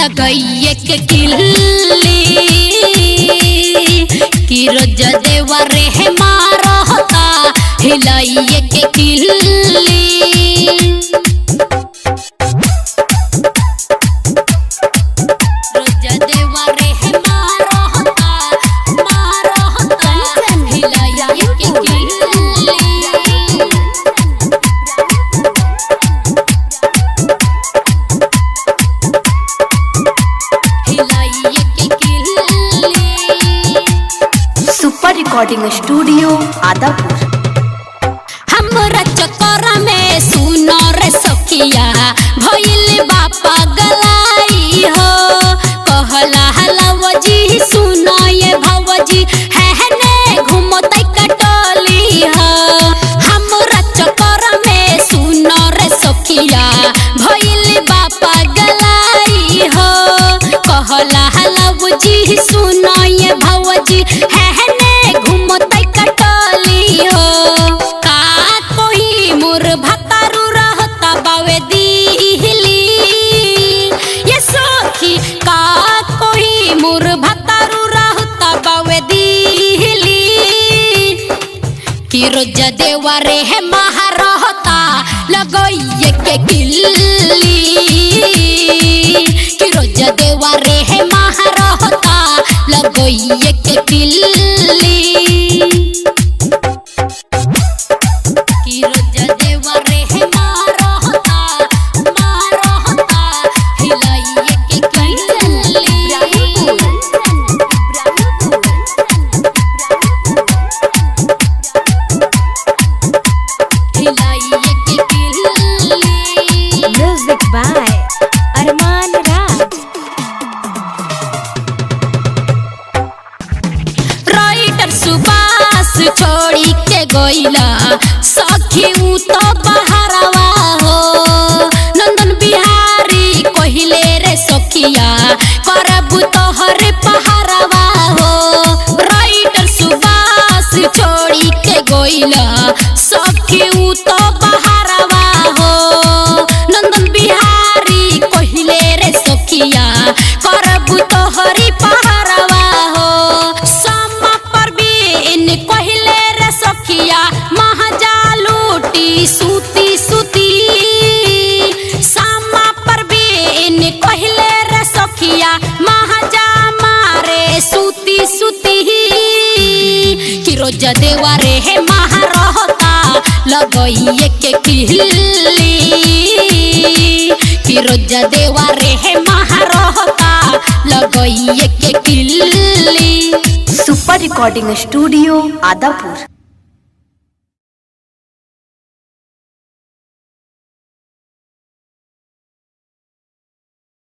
लगइए के किल्ली कि रोज देवा रे मारता हिलाइए के किल्ली। Super recording studio Adapur. हमरा चक्कर में सुनो रे सखिया भइल बापा गलाई हो कहला हलवजी सुनो ये भवजी है ने घूमतै कटली हो। हमरा चक्कर में सुनो रे सखिया भइल बापा गलाई हो कहला हलवजी सुनो ये भवजी है ने घूमतै कटली हो। का कोई मोर भतारू रहता बावे दिहली ये सखी का कोई मोर भतारू रहता बावे दिहली कि रोज देवा रे महारहता लगइए के किल्ली कि रोज देवा रे महारहता लगइए के किल्ली। कि रोज देवा रे मारहता हिलाइए के किल्ली। हिलाइए के किल्ली। Music by Armaan Raj. Writer Subas छोड़ी के गोइला सखी उ तो बहारवा हो नंदन बिहारी कहिले रे सखिया करब तोहर पहारवा हो। राइटर सुबास छोड़ी के गोइला सखी उ तो बहारवा हो नंदन बिहारी कहिले रे सखिया करब तोहर पहारवा हो। समा परवीन कहिले रे सखिया महाजालूटी सूती सूती समा परवीन कहिले रे सखिया महाजा मारे सूती सूती कि रोज देवा रे महारहता लगइए के किल्ली कि रोज देवा रे महारहता लगइए के किल्ली। Super recording studio Adapur.